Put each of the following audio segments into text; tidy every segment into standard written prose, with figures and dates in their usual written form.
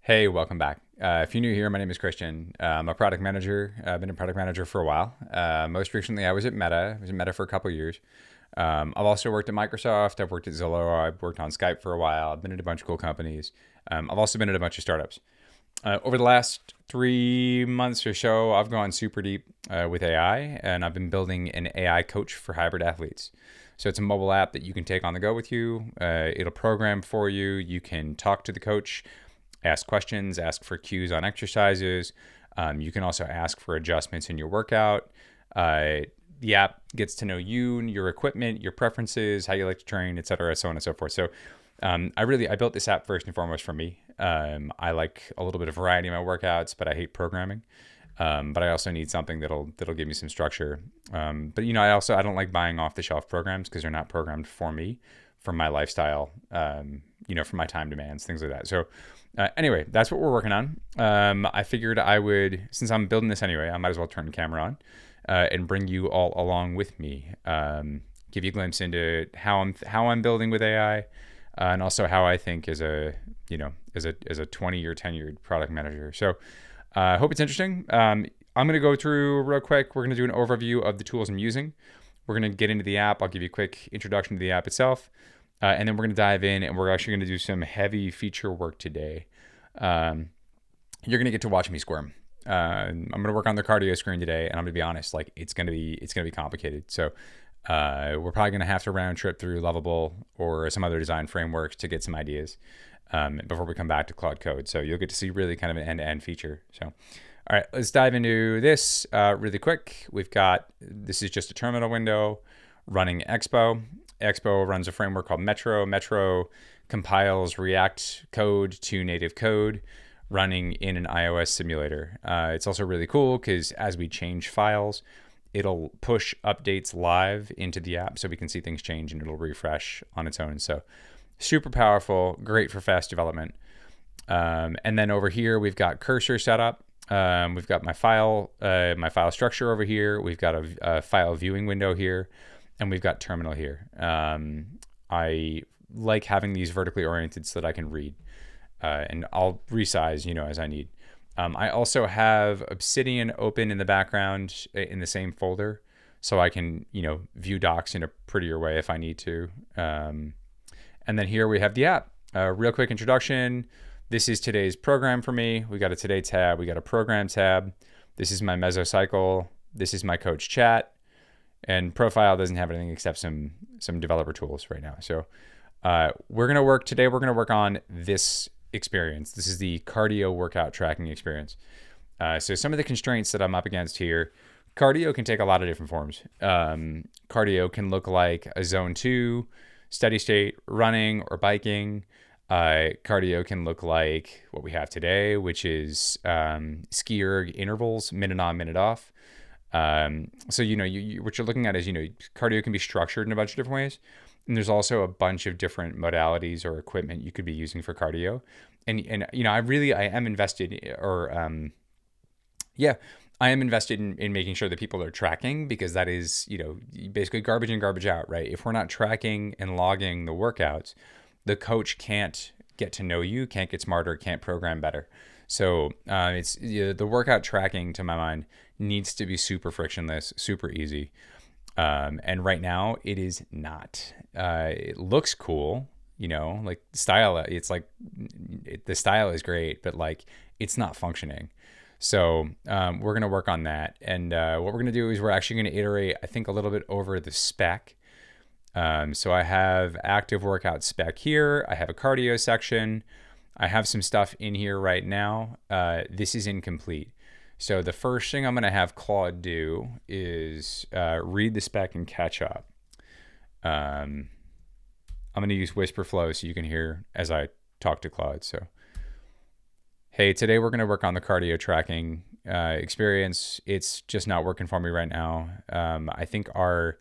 Hey, welcome back. If you're new here, my name is Christian. I'm a product manager. I've been a product manager for a while. Most recently, I was at Meta. I was at Meta for a couple of years. I've also worked at Microsoft. I've worked at Zillow. I've worked on Skype for a while. I've been at a bunch of cool companies. I've also been at a bunch of startups. Over the last 3 months or so, I've gone super deep with AI, and I've been building an AI coach for hybrid athletes. So it's a mobile app that you can take on the go with you. It'll program for you. You can talk to the coach, ask questions, ask for cues on exercises. You can also ask for adjustments in your workout. The app gets to know you, your equipment, your preferences, how you like to train, et cetera, so on and so forth. So I built this app first and foremost for me. I like a little bit of variety in my workouts, but I hate programming. But I also need something that'll give me some structure. But I don't like buying off the shelf programs because they're not programmed for me, for my lifestyle, for my time demands, things like that. So anyway, that's what we're working on. I figured I would, since I'm building this anyway, I might as well turn the camera on and bring you all along with me. Give you a glimpse into how I'm building with AI, and also how I think as a 20-year tenured product manager. So I hope it's interesting. I'm going to go through real quick. We're going to do an overview of the tools I'm using. We're going to get into the app. I'll give you a quick introduction to the app itself. And then we're going to dive in, and we're actually going to do some heavy feature work today. You're going to get to watch me squirm. I'm going to work on the cardio screen today, and I'm going to be honest, like it's going to be complicated. So we're probably going to have to round trip through Lovable or some other design frameworks to get some ideas before we come back to Claude Code. So you'll get to see really kind of an end-to-end feature. So, all right, let's dive into this really quick. This is just a terminal window running Expo. Expo runs a framework called Metro. Metro compiles React code to native code running in an iOS simulator. It's also really cool because as we change files, it'll push updates live into the app so we can see things change and it'll refresh on its own. So super powerful, great for fast development. And then over here, we've got cursor set up. We've got my file structure over here. We've got a file viewing window here. And we've got terminal here. I like having these vertically oriented so that I can read. And I'll resize, as I need. I also have Obsidian open in the background in the same folder. So I can, view docs in a prettier way if I need to. And then here we have the app. Real quick introduction. This is today's program for me. We got a today tab. We got a program tab. This is my mesocycle. This is my coach chat. And profile doesn't have anything except some developer tools right now. So we're going to work on this experience. This is the cardio workout tracking experience. So some of the constraints that I'm up against here, cardio can take a lot of different forms. Cardio can look like a zone 2, steady state, running or biking. Cardio can look like what we have today, which is ski erg intervals, minute on, minute off. So, what you're looking at is, cardio can be structured in a bunch of different ways. And there's also a bunch of different modalities or equipment you could be using for cardio. And I am invested I am invested in making sure that people are tracking, because that is, basically garbage in, garbage out, right? If we're not tracking and logging the workouts, the coach can't get to know you, can't get smarter, can't program better. So the workout tracking, to my mind, needs to be super frictionless, super easy. And right now it is not. It looks cool, like style. It's like the style is great, but like it's not functioning. So we're going to work on that. And what we're going to do is we're actually going to iterate, I think, a little bit over the spec. So I have active workout spec here. I have a cardio section. I have some stuff in here right now. This is incomplete. So the first thing I'm going to have Claude do is read the spec and catch up. I'm going to use whisper flow so you can hear as I talk to Claude. So, hey, today we're going to work on the cardio tracking experience. It's just not working for me right now. I think our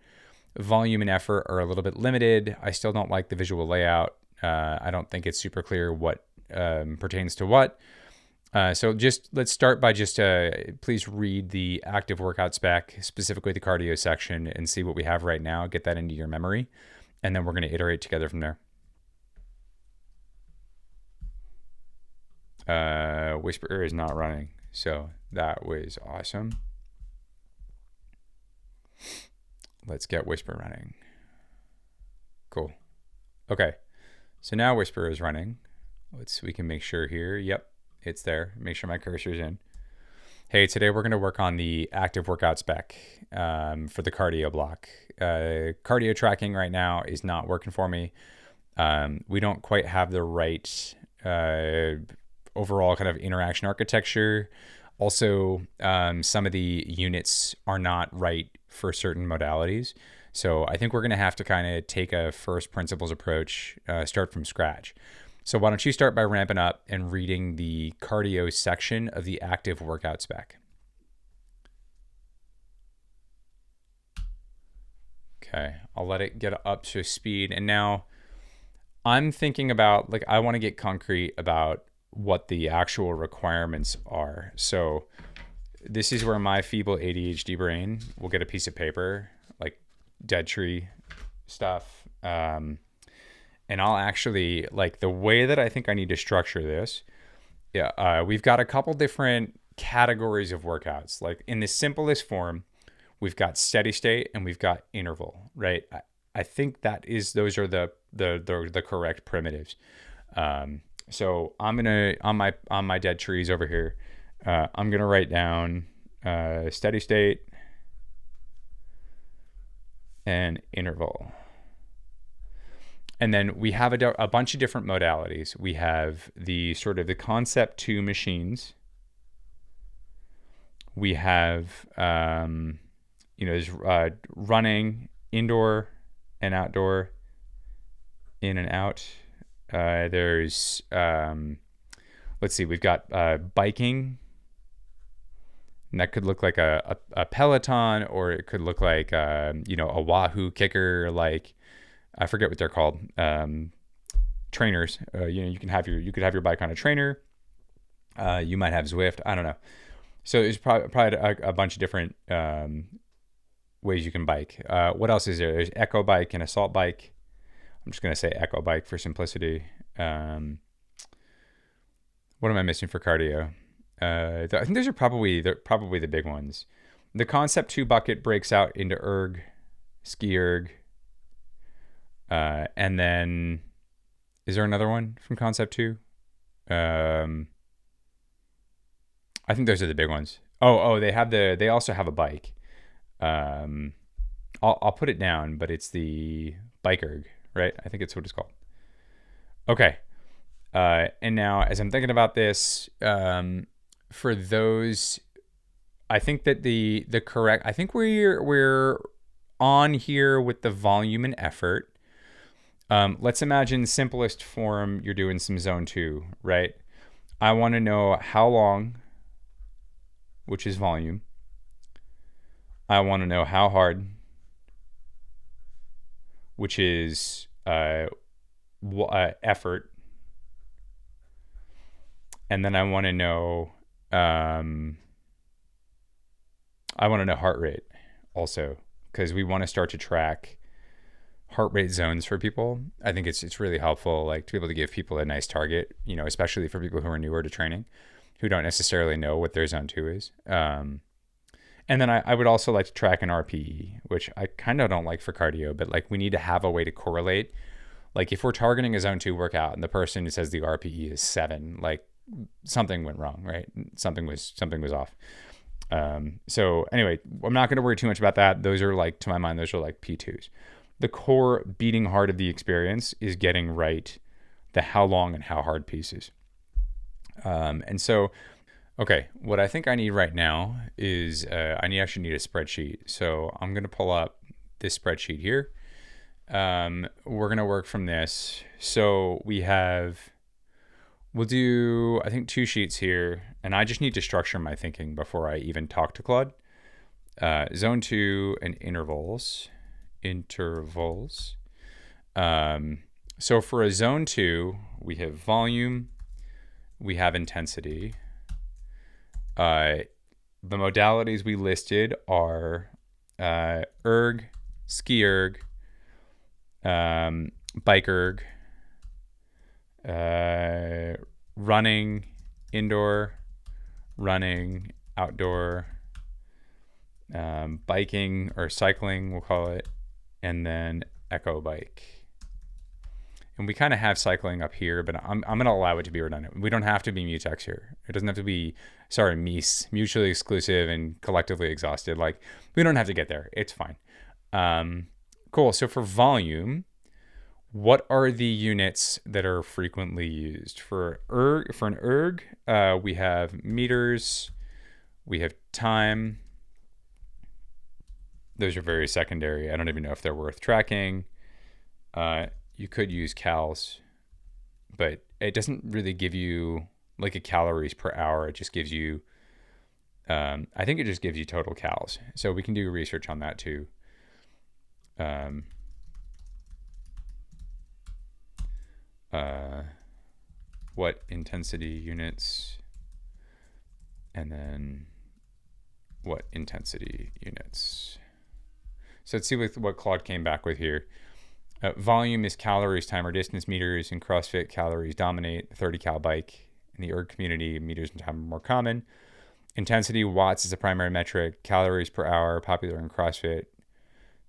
volume and effort are a little bit limited. I still don't like the visual layout. I don't think it's super clear what pertains to what. So let's start by please read the active workout spec, specifically the cardio section, and see what we have right now. Get that into your memory, and then we're going to iterate together from there. Whisper is not running. So that was awesome. Let's get Whisper running. Cool. Okay. So now Whisper is running. We can make sure here. Yep, it's there. Make sure my cursor's in. Hey, today we're going to work on the active workout spec for the cardio block. Cardio tracking right now is not working for me. We don't quite have the right overall kind of interaction architecture. Also, some of the units are not right for certain modalities. So I think we're going to have to kind of take a first principles approach, start from scratch. So why don't you start by ramping up and reading the cardio section of the active workout spec. Okay, I'll let it get up to speed. And now I'm thinking about, like, I want to get concrete about what the actual requirements are. So this is where my feeble ADHD brain will get a piece of paper, like dead tree stuff. And I'll actually, like, the way that I think I need to structure this, we've got a couple different categories of workouts. Like in the simplest form, we've got steady state and we've got interval, right? I think those are the correct primitives. So I'm gonna on my dead trees over here, I'm gonna write down steady state and interval. And then we have a bunch of different modalities. We have the sort of the concept 2 machines. We have, there's running, indoor and outdoor, in and out. There's, let's see, we've got biking. And that could look like a Peloton, or it could look like, a Wahoo kicker, like, I forget what they're called. Trainers. You could have your bike on a trainer. You might have Zwift. I don't know. So there's probably a bunch of different ways you can bike. What else is there? There's echo bike and assault bike. I'm just gonna say echo bike for simplicity. What am I missing for cardio? I think those are probably the big ones. The concept 2 bucket breaks out into erg, ski erg. And then is there another one from concept 2? I think those are the big ones. They also have a bike. I'll put it down, but it's the bike erg, right? I think it's what it's called. Okay. And now as I'm thinking about this, for those, I think that I think we're on here with the volume and effort. Let's imagine simplest form, you're doing some zone 2, right? I want to know how long, which is volume. I want to know how hard, which is effort. And then I want to know heart rate also, because we want to start to track heart rate zones for people. I think it's really helpful, like, to be able to give people a nice target, especially for people who are newer to training, who don't necessarily know what their zone 2 is. And then I would also like to track an RPE, which I kind of don't like for cardio, but like we need to have a way to correlate. Like if we're targeting a zone 2 workout and the person says the RPE is 7, like something went wrong, right? Something was off. So anyway, I'm not going to worry too much about that. Those are, like, to my mind, those are like P2s. The core beating heart of the experience is getting right the how long and how hard pieces. And so, okay, what I think I need right now is I actually need a spreadsheet. So I'm going to pull up this spreadsheet here. We're going to work from this. So we'll do, I think, 2 sheets here. And I just need to structure my thinking before I even talk to Claude. Zone 2 and intervals. So for a zone 2, we have volume, we have intensity. The modalities we listed are erg, ski erg, bike erg, running, indoor, running, outdoor, biking or cycling, we'll call it, and then echo bike. And we kind of have cycling up here, but I'm going to allow it to be redundant. We don't have to be mutex here. It doesn't have to be, mies, mutually exclusive and collectively exhausted. Like, we don't have to get there. It's fine. Cool. So for volume, what are the units that are frequently used? For an erg, we have meters, we have time. Those are very secondary. I don't even know if they're worth tracking. You could use cals, but it doesn't really give you like a calories per hour. It just gives you, I think it just gives you total cals. So we can do research on that too. What intensity units, and then what intensity units. So let's see what Claude came back with here. Volume is calories, time, or distance. Meters in CrossFit, calories dominate. 30 cal bike. In the erg community, meters and time are more common. Intensity, watts is the primary metric. Calories per hour, popular in CrossFit.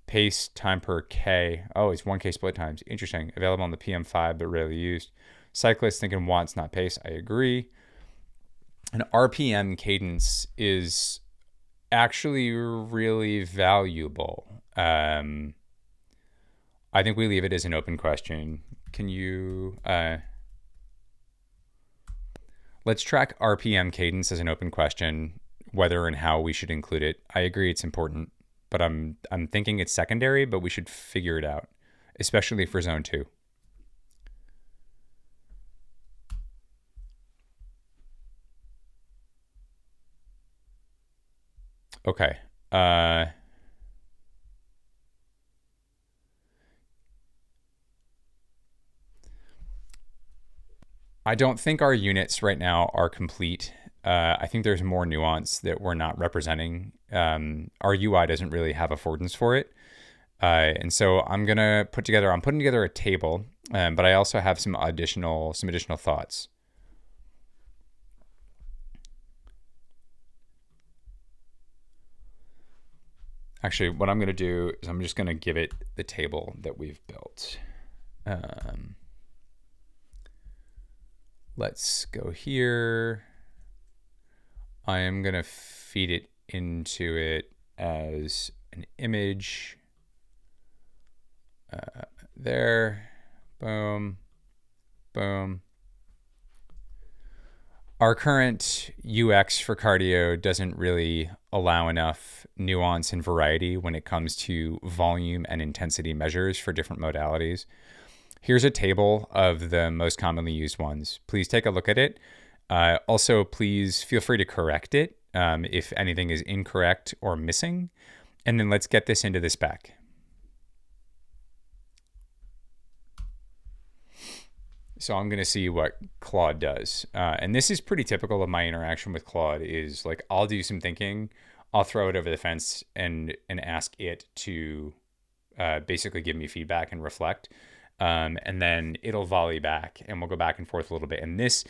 Pace, time per K. Oh, it's 1K split times. Interesting. Available on the PM5, but rarely used. Cyclists thinking watts, not pace. I agree. An RPM cadence is actually really valuable. I think we leave it as an open question. Can you, let's track RPM cadence as an open question, whether and how we should include it. I agree it's important, but I'm thinking it's secondary, but we should figure it out, especially for zone 2. Okay. I don't think our units right now are complete. I think there's more nuance that we're not representing. Our UI doesn't really have affordance for it. And so I'm putting together a table, but I also have some additional thoughts. Actually, what I'm going to do is I'm just going to give it the table that we've built. Let's go here. I am going to feed it into it as an image. There. Boom. Boom. Our current UX for cardio doesn't really allow enough nuance and variety when it comes to volume and intensity measures for different modalities. Here's a table of the most commonly used ones. Please take a look at it. Also, please feel free to correct it if anything is incorrect or missing. And then let's get this into the spec. So I'm going to see what Claude does. And this is pretty typical of my interaction with Claude is like, I'll do some thinking. I'll throw it over the fence and ask it to basically give me feedback and reflect. And then it'll volley back and we'll go back and forth a little bit. And this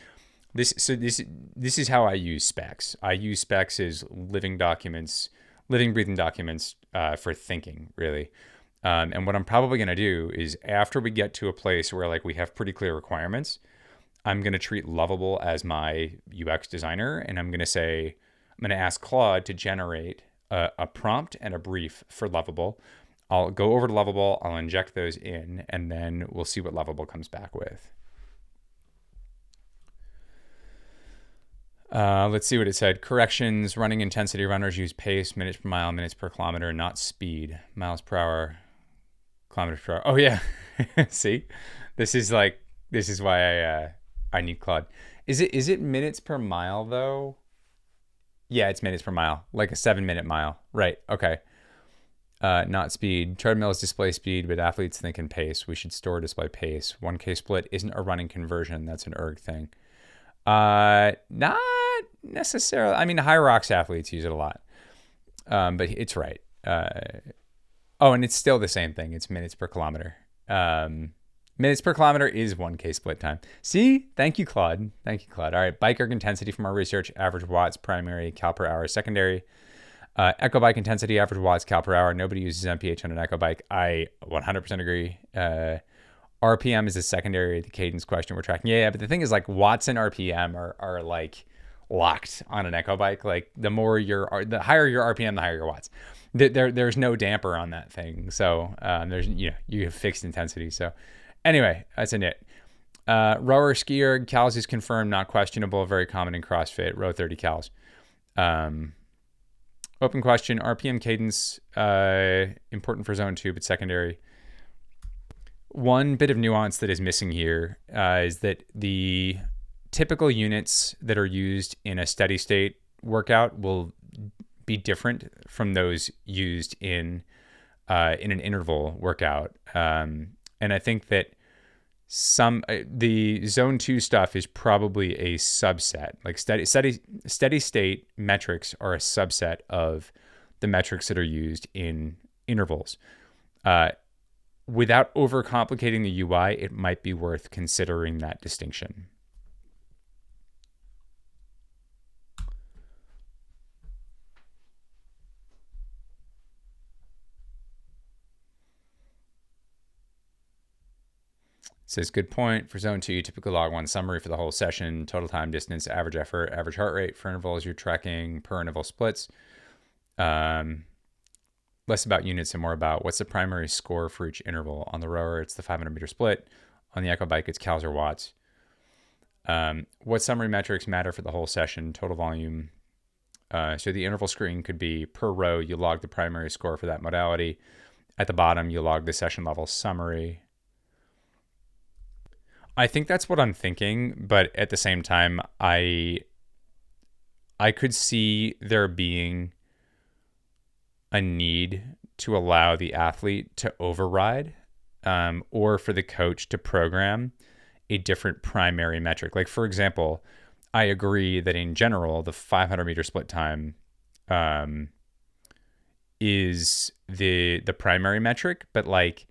is how I use specs. I use specs as living breathing documents for thinking, really. And what I'm probably going to do is after we get to a place where like we have pretty clear requirements, I'm going to treat Lovable as my UX designer. And I'm going to ask Claude to generate a prompt and a brief for Lovable. I'll go over to Lovable, I'll inject those in, and then we'll see what Lovable comes back with. Let's see what it said. Corrections, running intensity. Runners use pace, minutes per mile, minutes per kilometer, not speed. Miles per hour, kilometers per hour. Oh yeah. See? This is why I need Claude. Is it minutes per mile though? Yeah, it's minutes per mile, like a 7-minute mile. Right. Okay. Not speed. Treadmills display speed, but athletes think in pace. We should store display pace. 1K split isn't a running conversion. That's an erg thing. Not necessarily. I mean, high rocks athletes use it a lot. But it's right. And it's still the same thing. It's minutes per kilometer. Minutes per kilometer is 1K split time. See? Thank you, Claude. Thank you, Claude. All right. Bike erg intensity from our research, average watts, primary, cal per hour, secondary. Echo bike intensity, average watts, cal per hour. Nobody uses MPH on an echo bike. I 100% agree. RPM is the secondary, the cadence question we're tracking. Yeah, but the thing is, like, watts and RPM are like locked on an echo bike. Like, the higher your RPM, the higher your watts. There's no damper on that thing. So you have fixed intensity. So anyway, that's a nit. Rower skier, cals is confirmed, not questionable, very common in CrossFit, row 30 cals. Open question, RPM cadence, important for zone 2, but secondary. One bit of nuance that is missing here is that the typical units that are used in a steady state workout will be different from those used in an interval workout. And I think that the zone 2 stuff is probably a subset. Like steady state metrics are a subset of the metrics that are used in intervals. Without overcomplicating the UI, it might be worth considering that distinction. Says, good point. For zone 2, you typically log one summary for the whole session, total time, distance, average effort, average heart rate. For intervals, you're tracking per interval splits. Less about units and more about what's the primary score for each interval. On the rower, it's the 500-meter split. On the echo bike, it's cals or watts. What summary metrics matter for the whole session? Total volume. So the interval screen could be per row, you log the primary score for that modality. At the bottom, you log the session level summary. I think that's what I'm thinking, but at the same time, I could see there being a need to allow the athlete to override, or for the coach to program a different primary metric. Like, for example, I agree that in general, the 500-meter split time is the primary metric, but like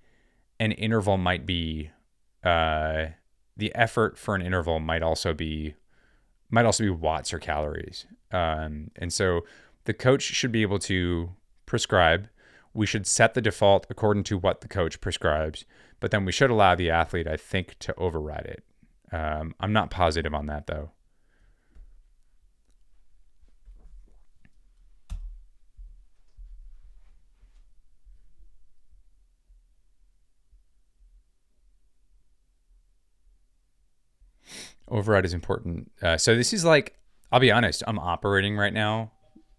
an interval might be the effort for an interval might also be watts or calories. And so the coach should be able to prescribe. We should set the default according to what the coach prescribes, but then we should allow the athlete, I think, to override it. I'm not positive on that, though. Override is important. So this is like, I'll be honest, I'm operating right now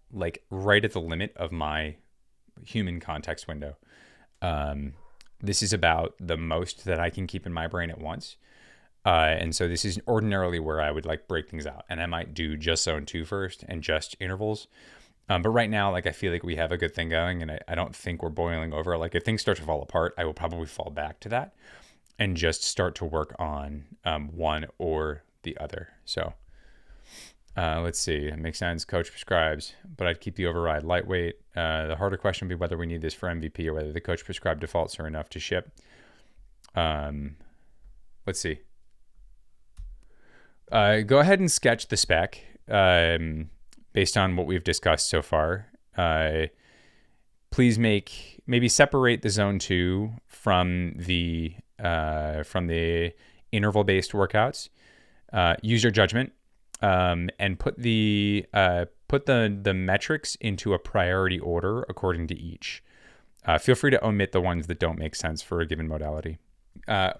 like right at the limit of my human context window. This is about the most that I can keep in my brain at once. And so this is ordinarily where I would like break things out, and I might do just zone 2 first and just intervals. But right now, like, I feel like we have a good thing going, and I don't think we're boiling over. Like, if things start to fall apart, I will probably fall back to that and just start to work on one or the other. So let's see. It makes sense. Coach prescribes, but I'd keep the override lightweight. The harder question would be whether we need this for MVP or whether the coach prescribed defaults are enough to ship. Let's see. Go ahead and sketch the spec based on what we've discussed so far. Please maybe separate the zone 2 from the interval-based workouts. Use your judgment, and put the metrics into a priority order according to each. Feel free to omit the ones that don't make sense for a given modality.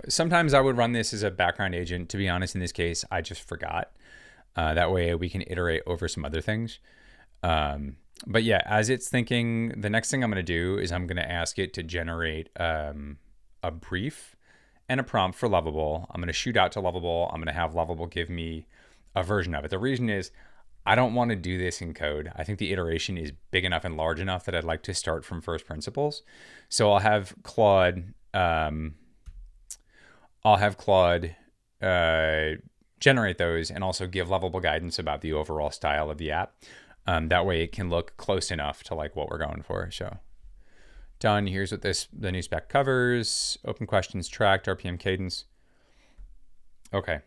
Sometimes I would run this as a background agent. To be honest, in this case, I just forgot. That way we can iterate over some other things. But yeah, as it's thinking, the next thing I'm going to do is I'm going to ask it to generate a brief and a prompt for Lovable. I'm going to shoot out to Lovable. I'm going to have Lovable give me a version of it. The reason is I don't want to do this in code. I think the iteration is big enough and large enough that I'd like to start from first principles. So I'll have Claude generate those and also give Lovable guidance about the overall style of the app. That way it can look close enough to like what we're going for. So Done. Here's what the new spec covers. Open questions tracked, RPM cadence. Okay.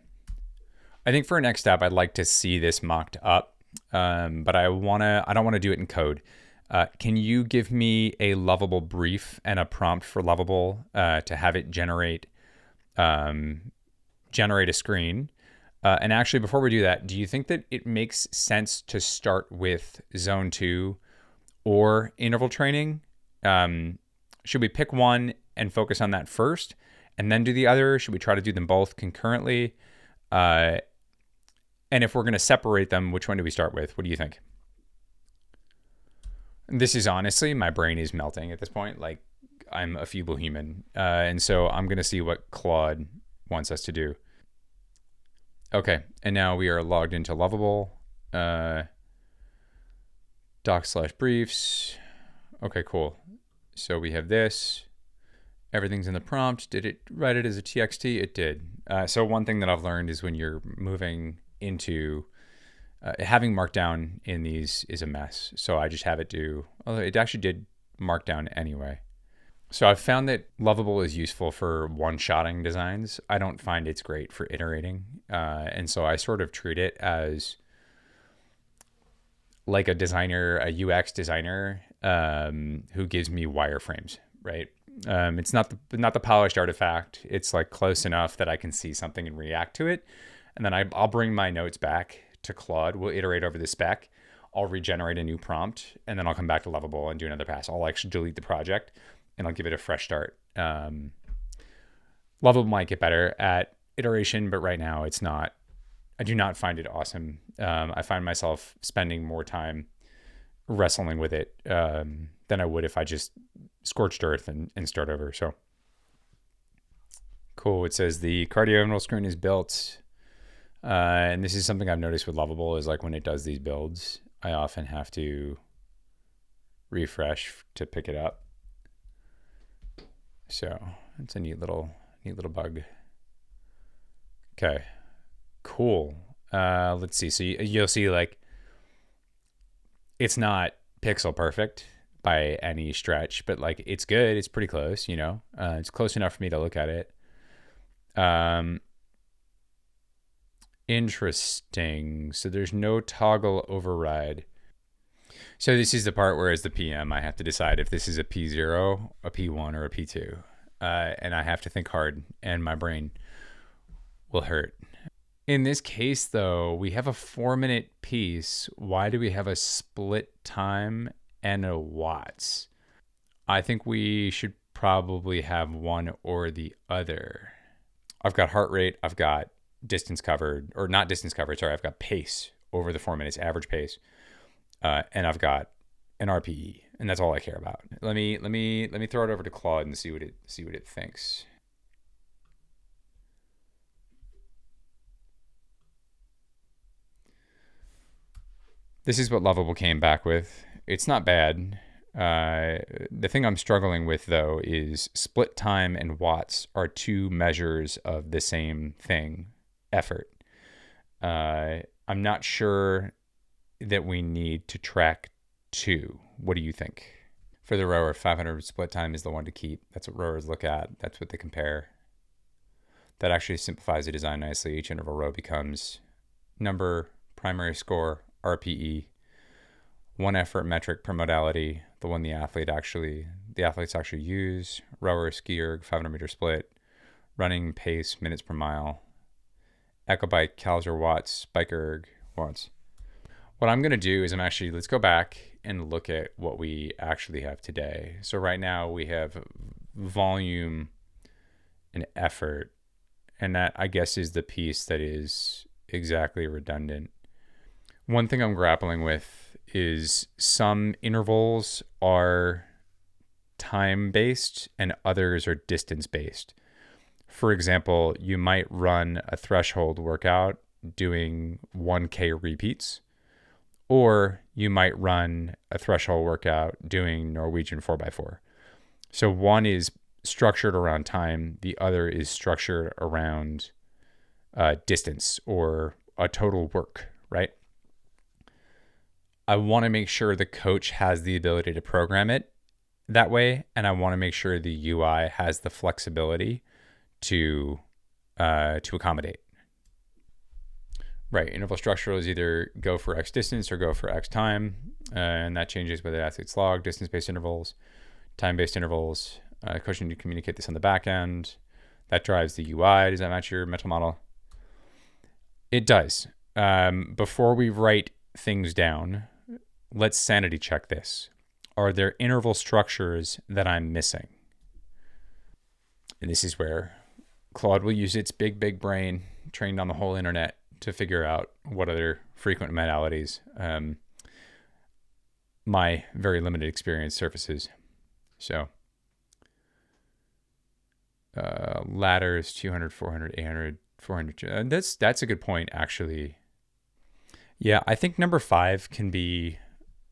I think for a next step, I'd like to see this mocked up, but I don't want to do it in code. Can you give me a Lovable brief and a prompt for Lovable to have it generate a screen? And actually, before we do that, do you think that it makes sense to start with zone 2 or interval training? Should we pick one and focus on that first and then do the other? Should we try to do them both concurrently? And if we're going to separate them, which one do we start with? What do you think? This is honestly, my brain is melting at this point. Like, I'm a feeble human. And so I'm going to see what Claude wants us to do. Okay, and now we are logged into Lovable. Doc/briefs. Okay, cool. So we have this. Everything's in the prompt. Did it write it as a TXT? It did. So one thing that I've learned is when you're moving into having markdown in these is a mess. So I just have it do, although it actually did markdown anyway. So I've found that Lovable is useful for one-shotting designs. I don't find it's great for iterating. And so I sort of treat it as like a designer, a UX designer who gives me wireframes, right? It's not the polished artifact. It's like close enough that I can see something and react to it. And then I'll bring my notes back to Claude. We'll iterate over the spec. I'll regenerate a new prompt, and then I'll come back to Lovable and do another pass. I'll actually delete the project, and I'll give it a fresh start. Lovable might get better at iteration, but right now it's not. I do not find it awesome. I find myself spending more time wrestling with it than I would if I just scorched earth and start over. So cool. It says the cardioidal screen is built. And this is something I've noticed with Lovable is like when it does these builds, I often have to refresh to pick it up. So it's a neat little bug. Okay, cool. Let's see. So you'll see like it's not pixel perfect by any stretch, but like it's good. It's pretty close, you know. It's close enough for me to look at it. Interesting. So there's no toggle override. So this is the part where as the PM, I have to decide if this is a P0, a P1, or a P2. And I have to think hard and my brain will hurt. In this case though, we have a 4-minute piece. Why do we have a split time and a watts? I think we should probably have one or the other. I've got heart rate. I've got distance covered, or not distance covered. Sorry, I've got pace over the 4 minutes, average pace, and I've got an RPE, and that's all I care about. Let me throw it over to Claude and see what it thinks. This is what Lovable came back with. It's not bad. The thing I'm struggling with though is split time and watts are two measures of the same thing. Effort. I'm not sure that we need to track two. What do you think? For the rower, 500 split time is the one to keep. That's what rowers look at. That's what they compare. That actually simplifies the design nicely. Each interval row becomes number, primary score, RPE, one effort metric per modality, the one the athletes actually use, rower, ski erg, 500 meter split, running pace, minutes per mile, echo bike, cals or watts, bike erg, watts. What I'm going to do is let's go back and look at what we actually have today. So right now we have volume and effort, and that I guess is the piece that is exactly redundant. One thing I'm grappling with is some intervals are time-based and others are distance-based. For example, you might run a threshold workout doing 1K repeats, or you might run a threshold workout doing Norwegian 4x4. So one is structured around time, the other is structured around distance or a total work, right? I want to make sure the coach has the ability to program it that way, and I want to make sure the UI has the flexibility to accommodate. Right, interval structural is either go for X distance or go for X time, and that changes whether athletes log distance-based intervals, time-based intervals. Coach need to communicate this on the back end. That drives the UI. Does that match your mental model? It does. Before we write things down, let's sanity check this. Are there interval structures that I'm missing? And this is where Claude will use its big brain trained on the whole internet to figure out what other frequent modalities my very limited experience surfaces. So ladders, 200, 400, 800, 400. That's a good point, actually. Yeah, I think number 5 can be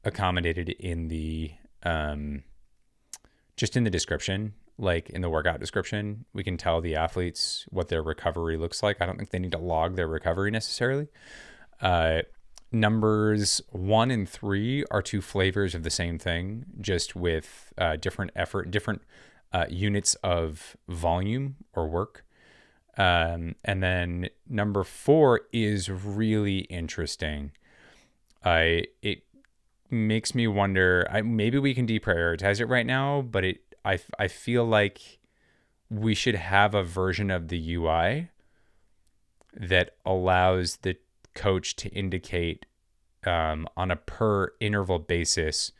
accommodated in the just in the description. Like in the workout description, we can tell the athletes what their recovery looks like. I don't think they need to log their recovery necessarily. Numbers 1 and 3 are 2 flavors of the same thing, just with different effort, different units of volume or work. And then number 4 is really interesting. It makes me wonder, maybe we can deprioritize it right now, but I feel like we should have a version of the UI that allows the coach to indicate on a per interval basis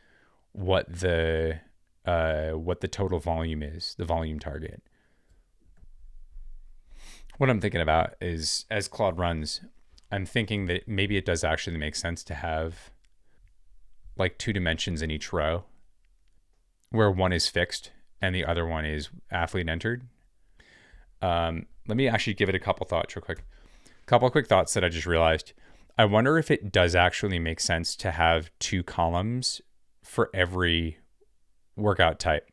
what the total volume is, the volume target. What I'm thinking about is, as Claude runs, I'm thinking that maybe it does actually make sense to have like 2 dimensions in each row, where one is fixed and the other one is athlete entered. Let me actually give it a couple thoughts real quick. Couple quick thoughts that I just realized. I wonder if it does actually make sense to have 2 columns for every workout type.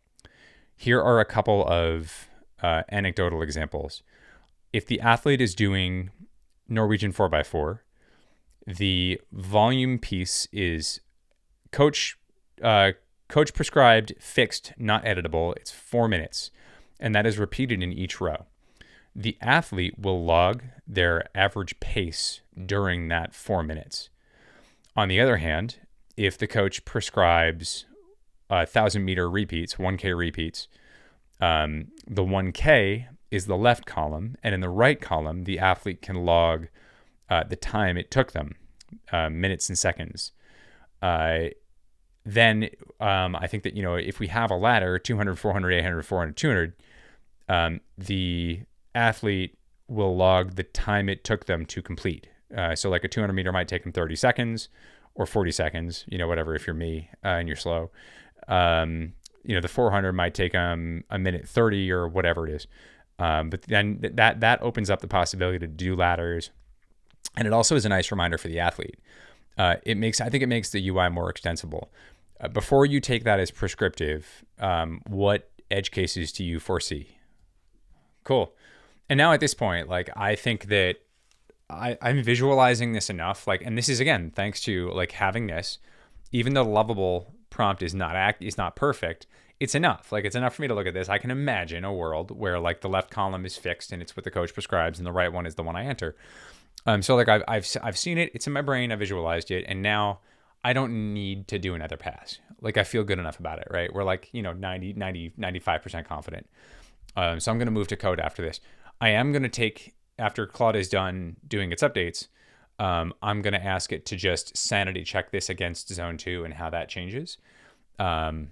Here are a couple of anecdotal examples. If the athlete is doing Norwegian 4x4, the volume piece is coach prescribed, fixed, not editable. It's 4 minutes, and that is repeated in each row. The athlete will log their average pace during that 4 minutes. On the other hand, if the coach prescribes 1,000-meter repeats, 1K repeats, the 1K is the left column, and in the right column, the athlete can log the time it took them, minutes and seconds. Then I think that, if we have a ladder, 200, 400, 800, 400, 200, the athlete will log the time it took them to complete. So like a 200 meter might take them 30 seconds or 40 seconds, whatever, if you're me and you're slow. The 400 might take them a minute 30 or whatever it is. But then that opens up the possibility to do ladders. And it also is a nice reminder for the athlete. I think it makes the UI more extensible. Before you take that as prescriptive, what edge cases do you foresee? Cool. And now at this point, like, I think that I'm visualizing this enough. Like, and this is, again, thanks to like having this, even though the Lovable prompt is not perfect, it's enough. Like, it's enough for me to look at this. I can imagine a world where like the left column is fixed and it's what the coach prescribes, and the right one is the one I enter. So like I've seen it. It's in my brain. I visualized it, and now I don't need to do another pass. Like, I feel good enough about it, right? We're like 95% confident. So I'm going to move to code after this. I am going to take, after Claude is done doing its updates, I'm going to ask it to just sanity check this against zone 2 and how that changes. And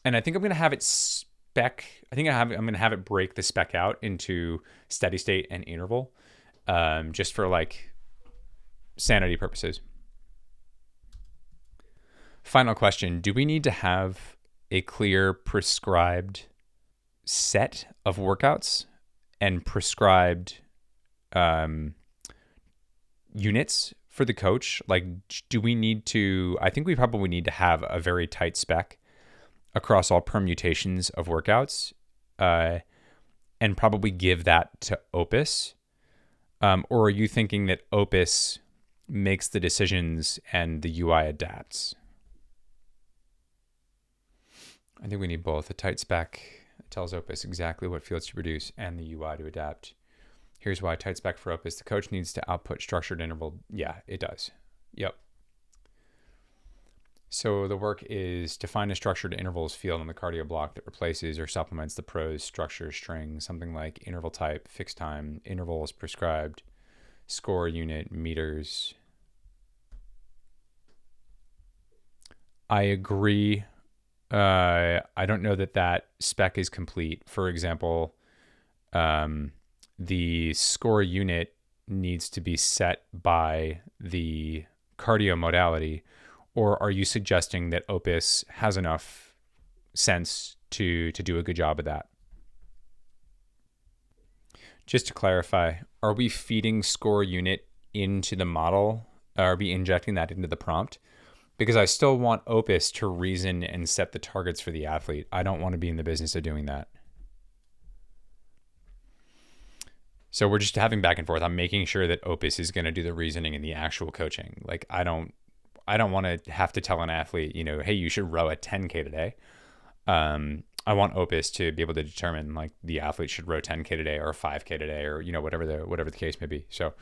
I think I'm going to have it spec. I think I'm going to have it break the spec out into steady state and interval, just for like sanity purposes. Final question. Do we need to have a clear prescribed set of workouts and prescribed units for the coach? Like, do we need to, I think we probably need to have a very tight spec across all permutations of workouts, and probably give that to Opus. Or are you thinking that Opus makes the decisions and the UI adapts? I think we need both. A tight spec that tells Opus exactly what fields to produce and the UI to adapt. Here's why: tight spec for Opus. The coach needs to output structured interval. Yeah, it does. Yep. So the work is to find a structured intervals field on the cardio block that replaces or supplements the prose structure string, something like interval type, fixed time, intervals prescribed, score unit, meters. I agree. I don't know that spec is complete. For example, the score unit needs to be set by the cardio modality, or are you suggesting that Opus has enough sense to do a good job of that? Just to clarify, are we feeding score unit into the model? Are we injecting that into the prompt? Because I still want Opus to reason and set the targets for the athlete. I don't want to be in the business of doing that. So we're just having back and forth. I'm making sure that Opus is going to do the reasoning and the actual coaching. Like I don't want to have to tell an athlete, hey, you should row a 10K today. I want Opus to be able to determine like the athlete should row 10K today or 5K today or whatever the case may be. So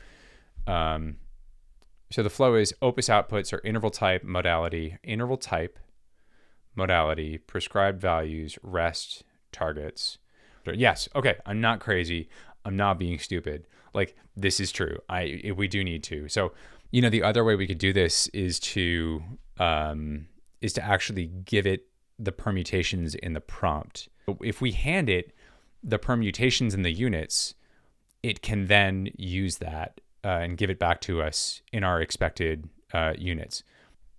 the flow is Opus outputs are interval type, modality, prescribed values, rest, targets. Yes. Okay. I'm not crazy. I'm not being stupid. Like this is true. We do need to. So, the other way we could do this is to actually give it the permutations in the prompt. If we hand it the permutations in the units, it can then use that and give it back to us in our expected units.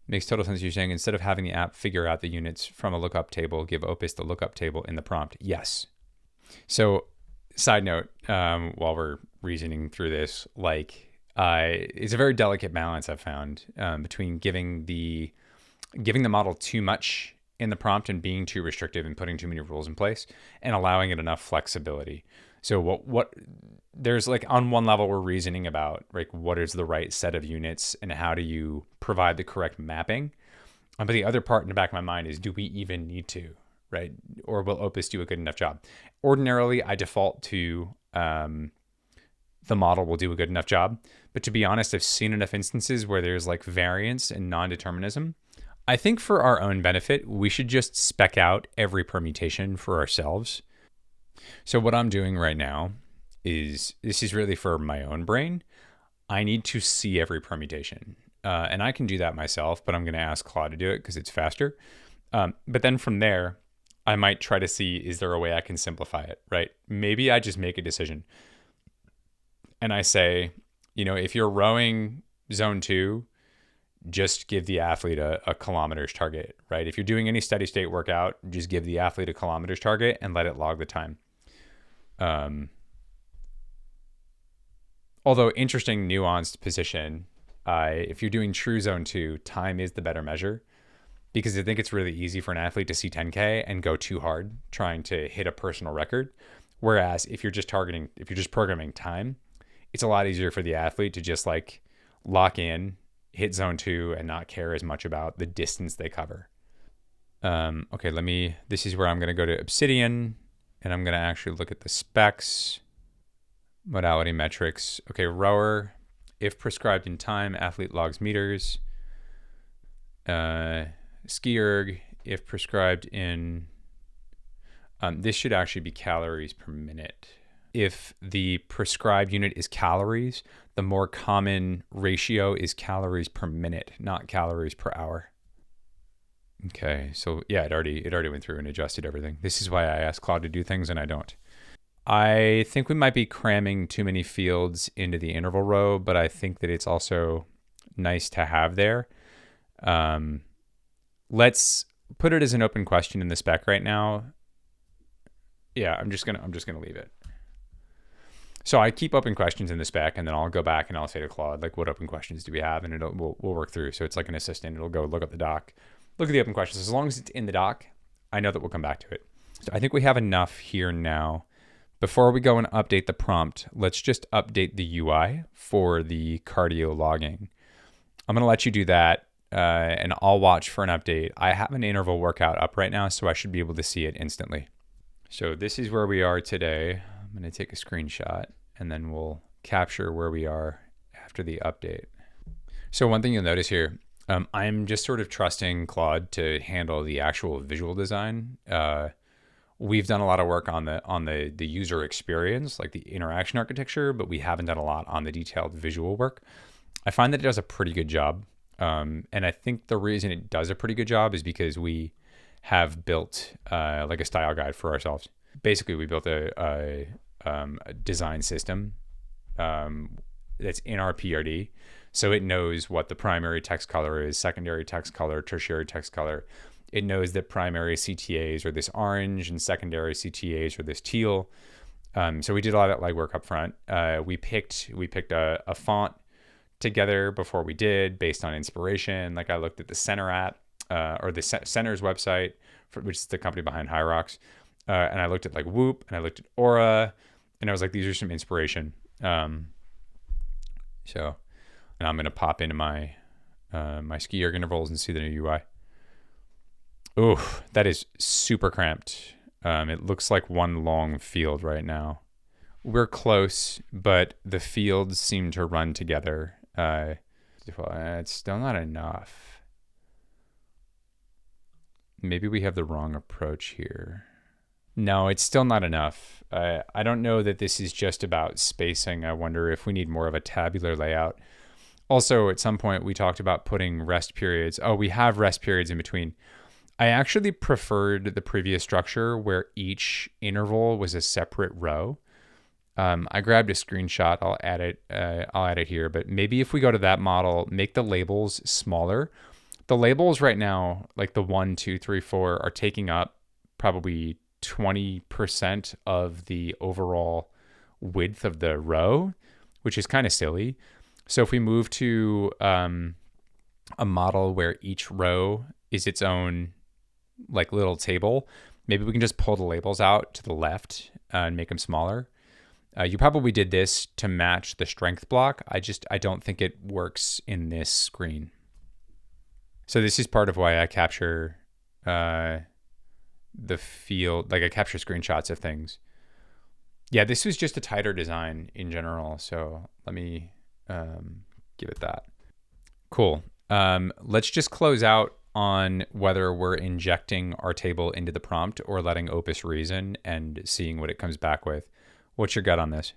Makes total sense. You're saying instead of having the app figure out the units from a lookup table, give Opus the lookup table in the prompt. Yes. So side note, while we're reasoning through this, it's a very delicate balance I've found between giving the model too much in the prompt and being too restrictive and putting too many rules in place and allowing it enough flexibility. So what there's on one level, we're reasoning about what is the right set of units and how do you provide the correct mapping. But the other part in the back of my mind is, do we even need to, right? Or will Opus do a good enough job? Ordinarily, I default to the model will do a good enough job. But to be honest, I've seen enough instances where there's variance and non-determinism. I think for our own benefit, we should just spec out every permutation for ourselves. So what I'm doing right now is, this is really for my own brain. I need to see every permutation. And I can do that myself, but I'm going to ask Claude to do it because it's faster. But then from there, I might try to see, is there a way I can simplify it, right? Maybe I just make a decision. And I say, if you're rowing zone 2, just give the athlete a kilometers target, right? If you're doing any steady state workout, just give the athlete a kilometers target and let it log the time. Although interesting nuanced position, if you're doing true zone 2, time is the better measure, because I think it's really easy for an athlete to see 10K and go too hard trying to hit a personal record. Whereas if you're just programming time, it's a lot easier for the athlete to just lock in, hit zone 2 and not care as much about the distance they cover. Okay, this is where I'm going to go to Obsidian and I'm going to actually look at the specs, modality metrics. Okay, rower, if prescribed in time, athlete logs meters. Ski erg, if prescribed in, this should actually be calories per minute. If the prescribed unit is calories, the more common ratio is calories per minute, not calories per hour. Okay, so yeah, it already went through and adjusted everything. This is why I ask Claude to do things and I don't. I think we might be cramming too many fields into the interval row, but I think that it's also nice to have there. Let's put it as an open question in the spec right now. Yeah, I'm just gonna leave it. So I keep open questions in the spec, and then I'll go back and I'll say to Claude, what open questions do we have? And we'll work through. So it's like an assistant. It'll go look up the doc, look at the open questions. As long as it's in the doc, I know that we'll come back to it. So I think we have enough here now. Before we go and update the prompt, let's just update the UI for the cardio logging. I'm going to let you do that. and I'll watch for an update. I have an interval workout up right now, so I should be able to see it instantly. So this is where we are today. I'm going to take a screenshot, and then we'll capture where we are after the update. So one thing you'll notice here, I'm just sort of trusting Claude to handle the actual visual design. We've done a lot of work on the user experience, like the interaction architecture, but we haven't done a lot on the detailed visual work. I find that it does a pretty good job. And I think the reason it does a pretty good job is because we have built like a style guide for ourselves. Basically, we built a design system that's in our PRD. So it knows what the primary text color is, secondary text color, tertiary text color. It knows that primary CTAs are this orange and secondary CTAs are this teal. So we did a lot of that legwork up front. We picked a font together before we did based on inspiration. Like I looked at the Center app or the Center's website, which is the company behind Hyrox. And I looked at like Whoop and I looked at Aura and I was like, these are some inspiration. And I'm going to pop into my ski erg intervals and see the new UI. Ooh, that is super cramped. It looks like one long field right now. We're close, but the fields seem to run together. It's still not enough. Maybe we have the wrong approach here. No, it's still not enough. I don't know that this is just about spacing. I wonder if we need more of a tabular layout. Also, at some point, we talked about putting rest periods. Oh, we have rest periods in between. I actually preferred the previous structure where each interval was a separate row. I grabbed a screenshot. I'll add it here. But maybe if we go to that model, make the labels smaller. The labels right now, like the 1, 2, 3, 4, are taking up probably 20% of the overall width of the row, which is kind of silly. So if we move to a model where each row is its own like little table, maybe we can just pull the labels out to the left and make them smaller. You probably did this to match the strength block. I don't think it works in this screen. So this is part of why I capture the field, like I capture screenshots of things. Yeah, this was just a tighter design in general. So let me give it that. Cool. Let's just close out on whether we're injecting our table into the prompt or letting Opus reason and seeing what it comes back with. What's your gut on this?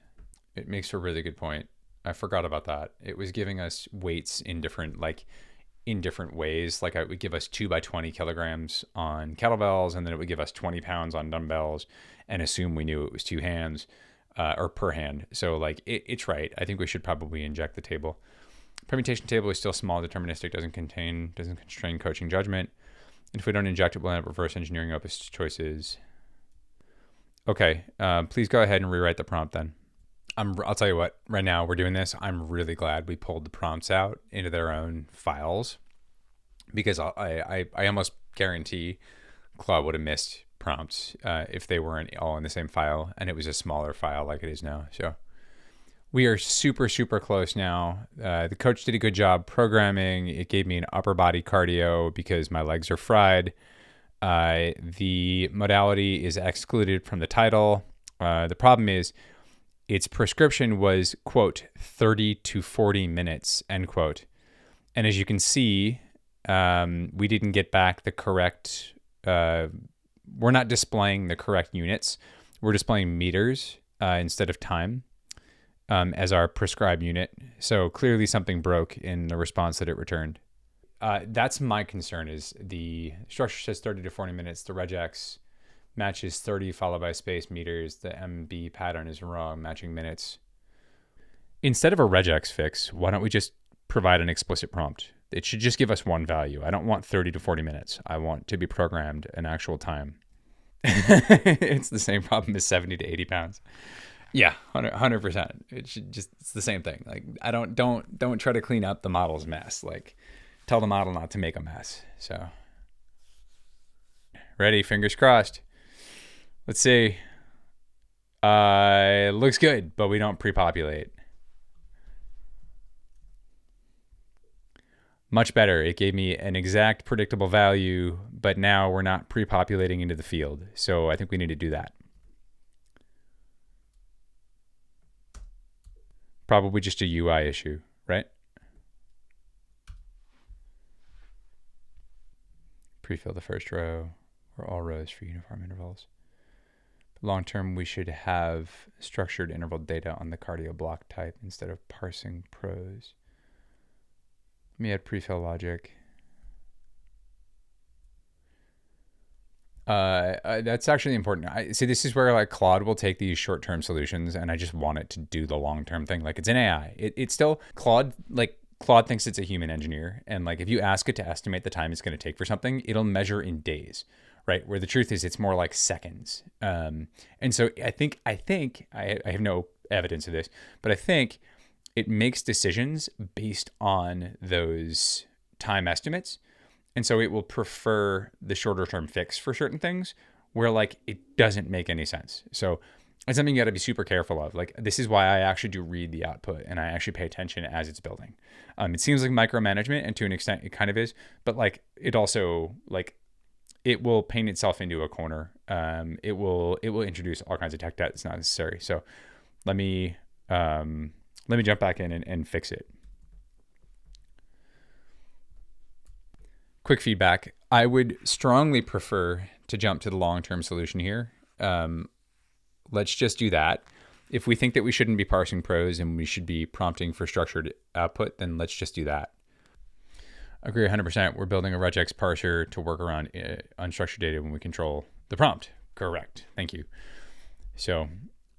It makes a really good point. I forgot about that. It was giving us weights in different ways. Like it would give us 2 by 20 kilograms on kettlebells, and then it would give us 20 pounds on dumbbells and assume we knew it was 2 hands or per hand. So like it's right. I think we should probably inject the table. Permutation table is still small, deterministic, doesn't constrain coaching judgment. And if we don't inject it, we'll end up reverse engineering Opus choices. Okay, please go ahead and rewrite the prompt then. I'll tell you what, right now we're doing this. I'm really glad we pulled the prompts out into their own files because I almost guarantee Claude would have missed prompts if they weren't all in the same file and it was a smaller file like it is now. So we are super, super close now. The coach did a good job programming. It gave me an upper body cardio because my legs are fried. The modality is excluded from the title. The problem is its prescription was, quote, 30 to 40 minutes, end quote. And as you can see, we didn't get back the correct, we're not displaying the correct units. We're displaying meters instead of time as our prescribed unit. So clearly something broke in the response that it returned. That's my concern is the structure says 30 to 40 minutes. The regex matches 30 followed by space meters. The MB pattern is wrong, matching minutes. Instead of a regex fix, why don't we just provide an explicit prompt? It should just give us one value. I don't want 30 to 40 minutes. I want to be programmed an actual time. It's the same problem as 70 to 80 pounds. Yeah, 100%. It's the same thing. Like don't try to clean up the model's mess. Like tell the model not to make a mess. So ready, fingers crossed. Let's see. It looks good, but we don't pre-populate. Much better. It gave me an exact predictable value, but now we're not pre-populating into the field. So I think we need to do that. Probably just a UI issue, right? Pre-fill the first row or all rows for uniform intervals. Long term, we should have structured interval data on the cardio block type instead of parsing pros. Let me add pre-fill logic. That's actually important. I see. This is where like Claude will take these short-term solutions, and I just want it to do the long-term thing. Like it's an AI. It's still Claude. Like Claude thinks it's a human engineer, and like if you ask it to estimate the time it's going to take for something, it'll measure in days, right? Where the truth is, it's more like seconds. And so I think I have no evidence of this, but I think it makes decisions based on those time estimates. And so it will prefer the shorter term fix for certain things where like it doesn't make any sense. So it's something you got to be super careful of. Like this is why I actually do read the output and I actually pay attention as it's building. It seems like micromanagement, and to an extent it kind of is, but like it also like it will paint itself into a corner. It will introduce all kinds of tech debt that's not necessary. So let me jump back in and fix it. Quick feedback. I would strongly prefer to jump to the long-term solution here. Let's just do that. If we think that we shouldn't be parsing pros and we should be prompting for structured output, then let's just do that. Agree 100%. We're building a regex parser to work around unstructured data when we control the prompt. Correct. Thank you. So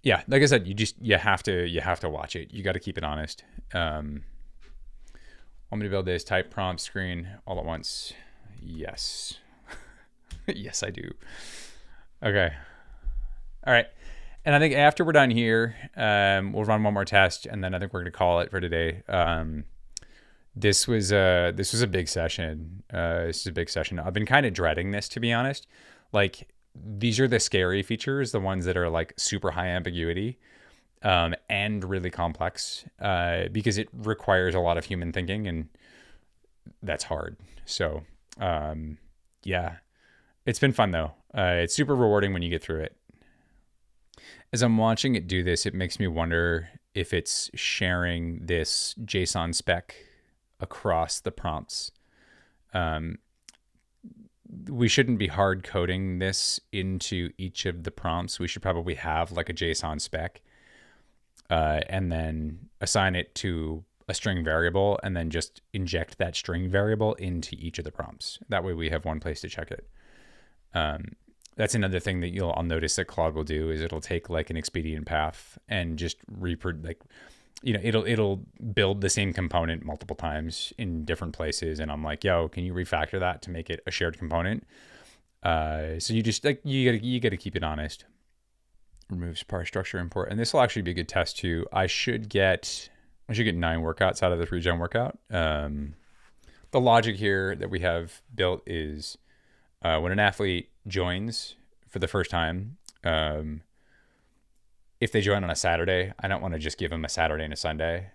yeah, like I said, you have to watch it. You got to keep it honest. Want me to build this type prompt screen all at once? Yes. Yes, I do. Okay. All right. And I think after we're done here, we'll run one more test, and then I think we're going to call it for today. This was a big session. This is a big session. I've been kind of dreading this, to be honest. Like, these are the scary features, the ones that are like super high ambiguity. And really complex because it requires a lot of human thinking, and that's hard. So yeah, it's been fun though. It's super rewarding when you get through it. As I'm watching it do this, it makes me wonder if it's sharing this JSON spec across the prompts. We shouldn't be hard coding this into each of the prompts. We should probably have like a JSON spec. And then assign it to a string variable and then just inject that string variable into each of the prompts. That way we have one place to check it. That's another thing that I'll notice that Claude will do is it'll take like an expedient path and just it'll build the same component multiple times in different places. And I'm like, yo, can you refactor that to make it a shared component? So you just like, you gotta keep it honest. Removes parse structure import, and this will actually be a good test too. I should get 9 workouts out of this regen workout. The logic here that we have built is when an athlete joins for the first time, if they join on a Saturday, I don't want to just give them a Saturday and a Sunday.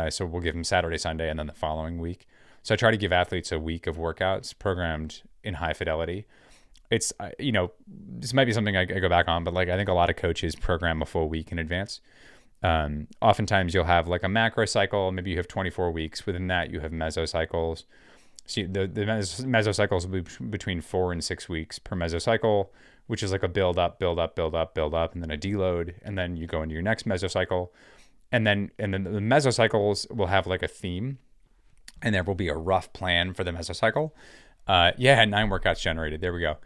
So we'll give them Saturday, Sunday, and then the following week. So I try to give athletes a week of workouts programmed in high fidelity. It's, this might be something I go back on, but like, I think a lot of coaches program a full week in advance. Oftentimes you'll have like a macro cycle. Maybe you have 24 weeks. Within that, you have mesocycles. See, the mesocycles will be between 4 and 6 weeks per mesocycle, which is like a build up, and then a deload. And then you go into your next mesocycle. And then the mesocycles will have like a theme, and there will be a rough plan for the mesocycle. 9 workouts generated. There we go.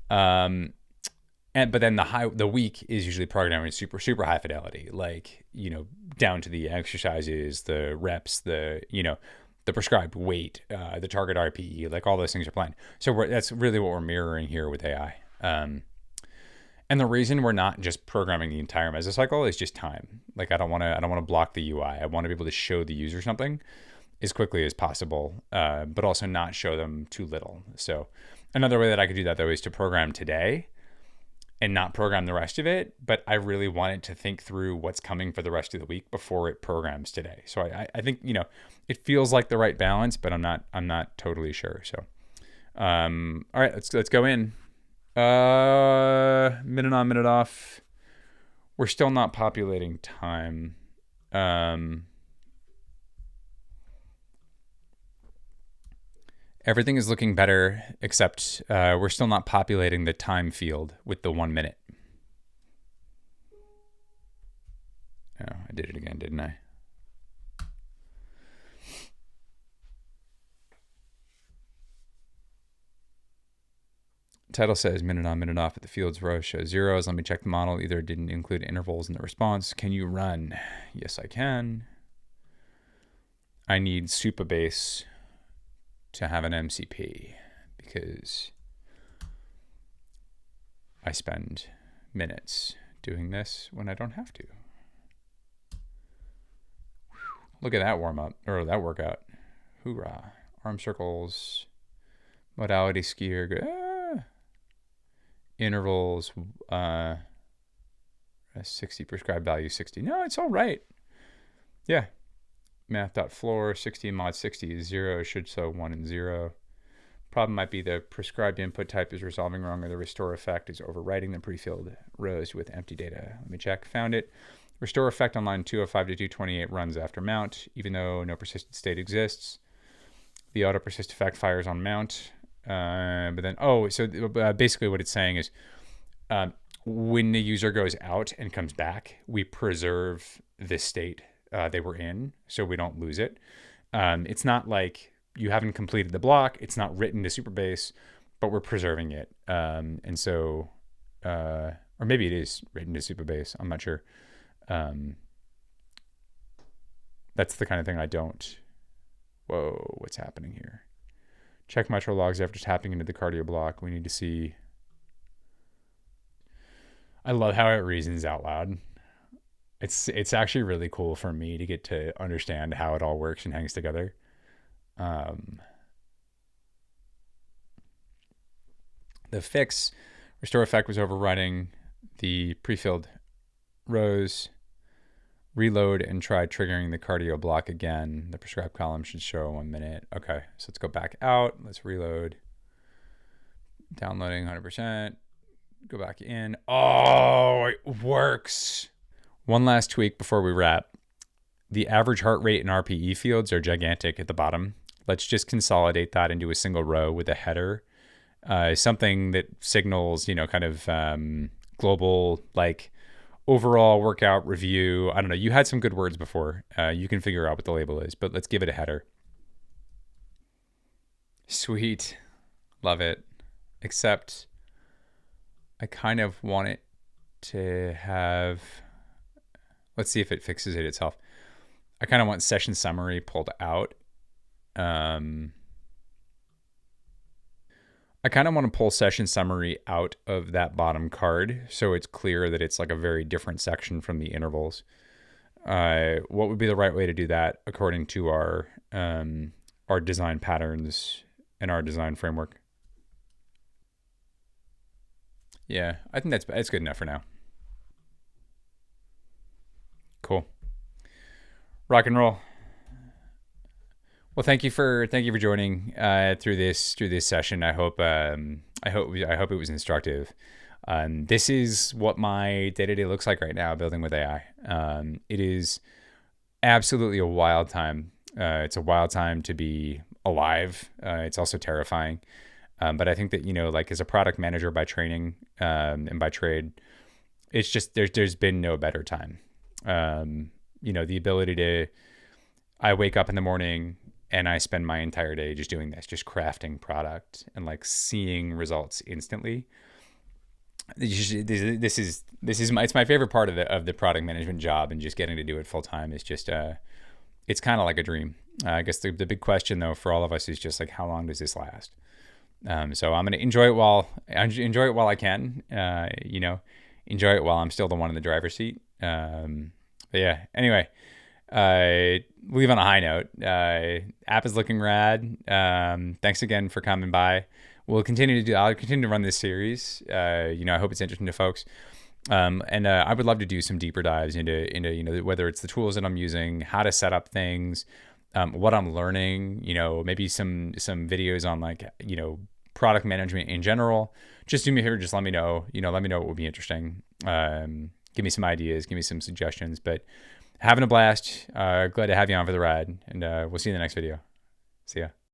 But then the week is usually programmed in super high fidelity, like, down to the exercises, the reps, the prescribed weight, the target RPE, like all those things are planned. So that's really what we're mirroring here with AI. And the reason we're not just programming the entire mesocycle is just time. Like I don't want to block the UI. I want to be able to show the user something as quickly as possible, but also not show them too little. So another way that I could do that though is to program today and not program the rest of it. But I really wanted to think through what's coming for the rest of the week before it programs today. So I think, it feels like the right balance, but I'm not totally sure. So, all right, let's go in. Minute on, minute off. We're still not populating time. Everything is looking better, except we're still not populating the time field with the 1 minute. Oh, I did it again, didn't I? Title says minute on, minute off, but the field's row shows zeros. Let me check the model. Either it didn't include intervals in the response. Can you run? Yes, I can. I need Supabase to have an MCP because I spend minutes doing this when I don't have to. Look at that warm up, or that workout. Hoorah. Arm circles, modality skier. Intervals, 60 prescribed value, 60. No, it's all right. Yeah. Math.floor, 60 mod 60 is 0. Should show 1 and 0. Problem might be the prescribed input type is resolving wrong, or the restore effect is overwriting the pre-filled rows with empty data. Let me check. Found it. Restore effect on line 205 to 228 runs after mount, even though no persistent state exists. The auto persist effect fires on mount. But then, basically what it's saying is when the user goes out and comes back, we preserve the state they were in so we don't lose it. It's not like you haven't completed the block. It's not written to Supabase, but we're preserving it. And so, or maybe it is written to Supabase. I'm not sure. That's the kind of thing I don't. Whoa, what's happening here? Check mitral logs after tapping into the cardio block. We need to see. I love how it reasons out loud. It's actually really cool for me to get to understand how it all works and hangs together. The fix, restore effect was overriding the pre-filled rows. Reload and try triggering the cardio block again. The prescribed column should show 1 minute. Okay, so let's go back out. Let's reload. Downloading 100%. Go back in. Oh, it works. One last tweak before we wrap. The average heart rate and RPE fields are gigantic at the bottom. Let's just consolidate that into a single row with a header. Something that signals, kind of global, like, overall workout review. I don't know. You had some good words before. You can figure out what the label is, but let's give it a header. Sweet. Love it. Except I kind of want it to have, let's see if it fixes it itself. I kind of want session summary pulled out. I kind of want to pull session summary out of that bottom card so it's clear that it's like a very different section from the intervals. What would be the right way to do that according to our design patterns and our design framework? Yeah, I think that's good enough for now. Cool. Rock and roll. Well, thank you for joining through this session. I hope it was instructive. This is what my day-to-day looks like right now, building with AI. It is absolutely a wild time. It's a wild time to be alive. It's also terrifying. But I think that, like as a product manager by training and by trade, it's just there's been no better time. The ability to, I wake up in the morning and I spend my entire day just doing this, just crafting product and like seeing results instantly. It's my favorite part of the product management job, and just getting to do it full time is just it's kind of like a dream. I guess the big question though for all of us is just like, how long does this last? So I'm gonna enjoy it while I can. Enjoy it while I'm still the one in the driver's seat. But yeah. Anyway, leave on a high note. App is looking rad. Thanks again for coming by. I'll continue to run this series. I hope it's interesting to folks. And I would love to do some deeper dives into whether it's the tools that I'm using, how to set up things, what I'm learning, maybe some videos on product management in general. Just do me a favor, just let me know, let me know what would be interesting. Give me some ideas, give me some suggestions, but having a blast. Glad to have you on for the ride, and we'll see you in the next video. See ya.